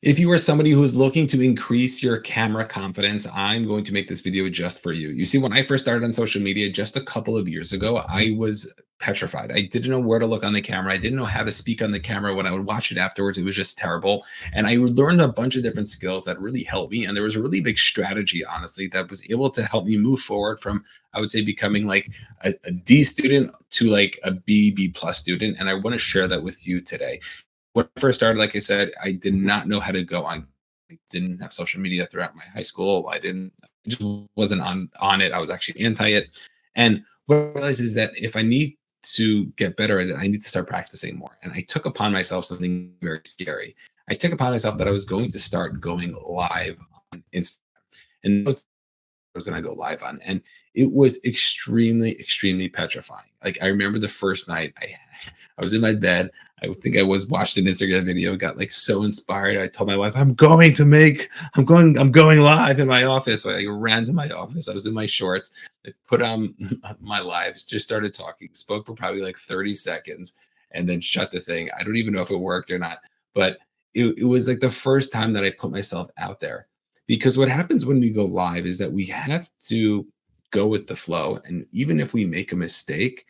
If you are somebody who is looking to increase your camera confidence, I'm going to make this video just for you. You see, when I first started on social media just a couple of years ago, I was petrified. I didn't know where to look on the camera. I didn't know how to speak on the camera. When I would watch it afterwards, it was just terrible. And I learned a bunch of different skills that really helped me. And there was a really big strategy, honestly, that was able to help me move forward from, I would say, becoming like a D student to like a B plus student. And I want to share that with you today. When I first started, like I said, I did not know how to go on. I didn't have social media throughout my high school. I just wasn't on it. I was actually anti it. And what I realized is that if I need to get better at it, I need to start practicing more. And I took upon myself something very scary. I took upon myself that I was going to start going live on Instagram. And that was going to go live on. And it was extremely petrifying. Like I remember the first night I was in my bed. I think I was watched an Instagram video, got like so inspired. I told my wife, I'm going live in my office. So I like, ran to my office. I was in my shorts. I put on my lives, just started talking, spoke for probably like 30 seconds, and then shut the thing. I don't even know if it worked or not, but it was like the first time that I put myself out there, because what happens when we go live is that we have to go with the flow. And even if we make a mistake,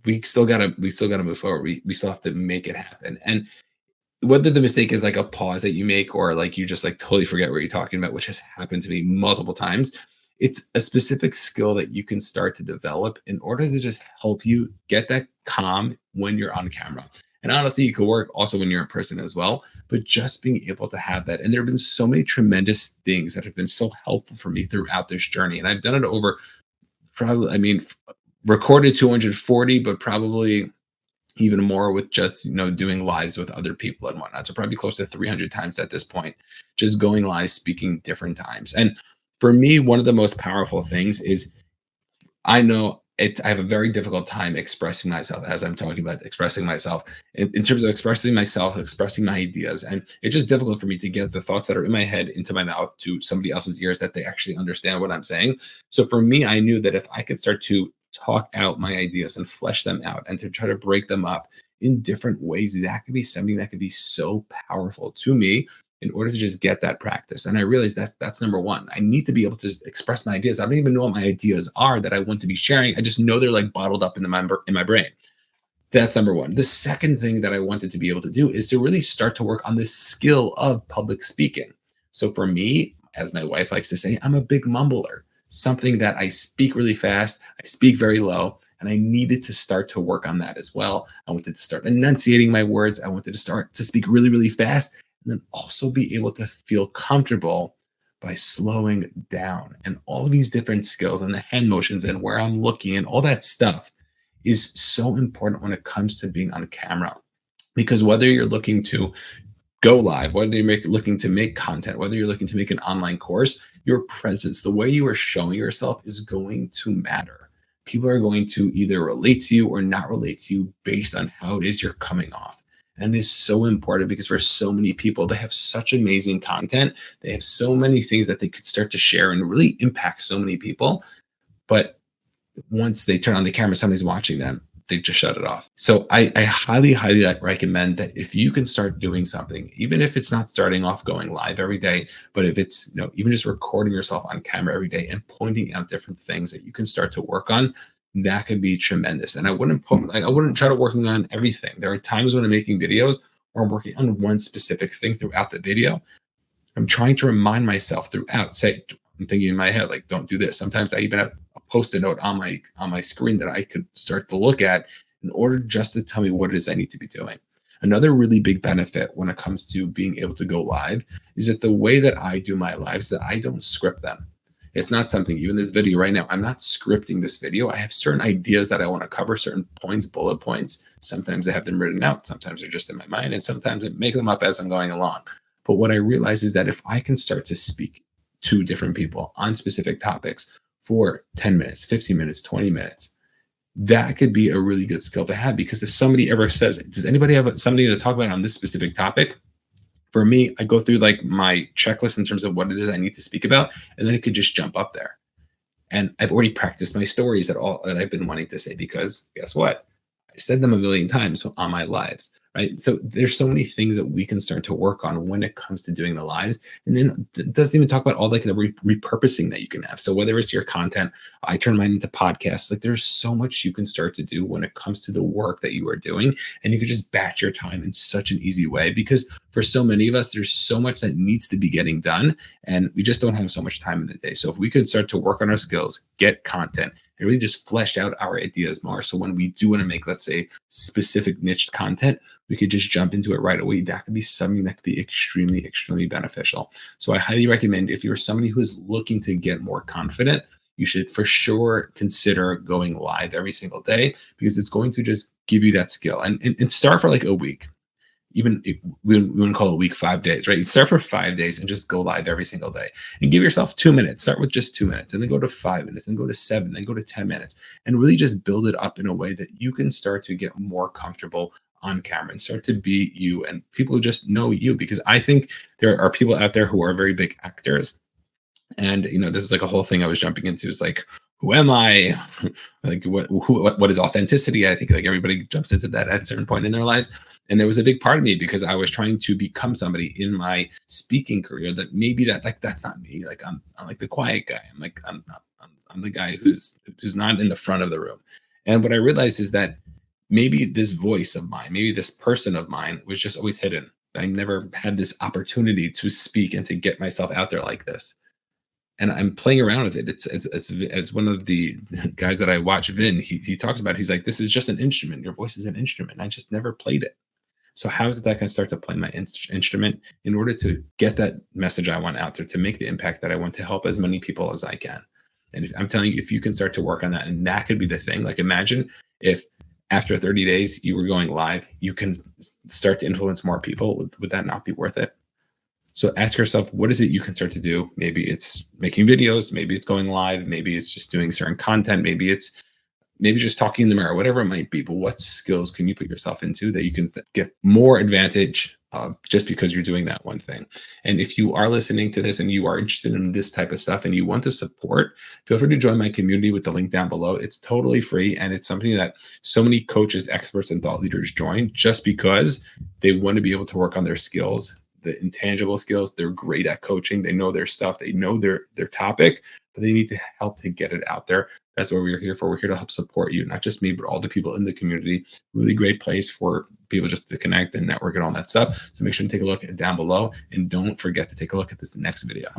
we still gotta move forward. We still have to make it happen. And whether the mistake is like a pause that you make or like you just like totally forget what you're talking about, which has happened to me multiple times, it's a specific skill that you can start to develop in order to just help you get that calm when you're on camera. And honestly, it could work also when you're in person as well, but just being able to have that. And there have been so many tremendous things that have been so helpful for me throughout this journey. And I've done it over probably, recorded 240, but probably even more with just doing lives with other people and whatnot. So probably close to 300 times at this point, just going live, speaking different times. And for me, one of the most powerful things is I know I have a very difficult time expressing myself, as I'm talking about expressing myself in terms of expressing myself, expressing my ideas. And it's just difficult for me to get the thoughts that are in my head into my mouth to somebody else's ears that they actually understand what I'm saying. So for me, I knew that if I could start to talk out my ideas and flesh them out and to try to break them up in different ways, that could be something that could be so powerful to me in order to just get that practice. And I realized that that's number one. I need to be able to express my ideas. I don't even know what my ideas are that I want to be sharing. I just know they're like bottled up in my brain. That's number one. The second thing that I wanted to be able to do is to really start to work on the skill of public speaking. So for me, as my wife likes to say, I'm a big mumbler, something that I speak really fast, I speak very low, and I needed to start to work on that as well. I wanted to start enunciating my words. I wanted to start to speak really fast, and then also be able to feel comfortable by slowing down. And all of these different skills and the hand motions and where I'm looking and all that stuff is so important when it comes to being on camera. Because whether you're looking to go live, whether you're looking to make content, whether you're looking to make an online course, your presence, the way you are showing yourself is going to matter. People are going to either relate to you or not relate to you based on how it is you're coming off. And it's so important because for so many people, they have such amazing content. They have so many things that they could start to share and really impact so many people. But once they turn on the camera, somebody's watching them, they just shut it off. So I highly recommend that if you can start doing something, even if it's not starting off going live every day, but if it's even just recording yourself on camera every day and pointing out different things that you can start to work on, that could be tremendous. And I wouldn't try to working on everything. There are times when I'm making videos or I'm working on one specific thing throughout the video. I'm trying to remind myself throughout, say, I'm thinking in my head, like, don't do this. Sometimes I even have a post-it note on my screen that I could start to look at in order just to tell me what it is I need to be doing. Another really big benefit when it comes to being able to go live is that the way that I do my lives, that I don't script them. It's not something, even this video right now, I'm not scripting this video. I have certain ideas that I want to cover, certain points, bullet points. Sometimes I have them written out. Sometimes they're just in my mind. And sometimes I make them up as I'm going along. But what I realize is that if I can start to speak to different people on specific topics for 10 minutes, 15 minutes, 20 minutes, that could be a really good skill to have. Because if somebody ever says, does anybody have something to talk about on this specific topic? For me, I go through like my checklist in terms of what it is I need to speak about, and then it could just jump up there. And I've already practiced my stories that I've been wanting to say, because guess what? I said them a million times on my lives. right? So there's so many things that we can start to work on when it comes to doing the lives. And then it doesn't even talk about all like the repurposing that you can have. So whether it's your content, I turn mine into podcasts. Like there's so much you can start to do when it comes to the work that you are doing. And you can just batch your time in such an easy way because for so many of us, there's so much that needs to be getting done. And we just don't have so much time in the day. So if we could start to work on our skills, get content, and really just flesh out our ideas more. So when we do want to make, let's say, specific niche content, we could just jump into it right away. That could be something that could be extremely, extremely beneficial. So I highly recommend if you're somebody who is looking to get more confident, you should for sure consider going live every single day because it's going to just give you that skill and start for like a week. Even we wouldn't call it a week, 5 days, right? You start for 5 days and just go live every single day and give yourself 2 minutes. Start with just 2 minutes and then go to 5 minutes and go to 7, then go to 10 minutes and really just build it up in a way that you can start to get more comfortable on camera and start to be you and people just know you because I think there are people out there who are very big actors and this is like a whole thing I was jumping into is like who am I like what is authenticity. I think like everybody jumps into that at a certain point in their lives and there was a big part of me because I was trying to become somebody in my speaking career that maybe that like that's not me. Like I'm like the quiet guy. I'm the guy who's not in the front of the room. And what I realized is that maybe this voice of mine, maybe this person of mine was just always hidden. I never had this opportunity to speak and to get myself out there like this. And I'm playing around with it. It's one of the guys that I watch, Vin. He talks about. He's like, this is just an instrument. Your voice is an instrument. I just never played it. So how is it that I can start to play my instrument in order to get that message I want out there, to make the impact that I want, to help as many people as I can? And I'm telling you, if you can start to work on that, and that could be the thing. Like imagine if after 30 days you were going live, you can start to influence more people. Would that not be worth it? So ask yourself, what is it you can start to do? Maybe it's making videos, maybe it's going live, maybe it's just doing certain content, maybe just talking in the mirror, whatever it might be. But what skills can you put yourself into that you can get more advantage of just because you're doing that one thing? And if you are listening to this and you are interested in this type of stuff and you want to support, feel free to join my community with the link down below. It's totally free. And it's something that so many coaches, experts, and thought leaders join just because they want to be able to work on their skills, the intangible skills. They're great at coaching. They know their stuff. They know their topic, but they need to help to get it out there. That's what we're here for. We're here to help support you, not just me, but all the people in the community. Really great place for people just to connect and network and all that stuff. So make sure to take a look down below and don't forget to take a look at this next video.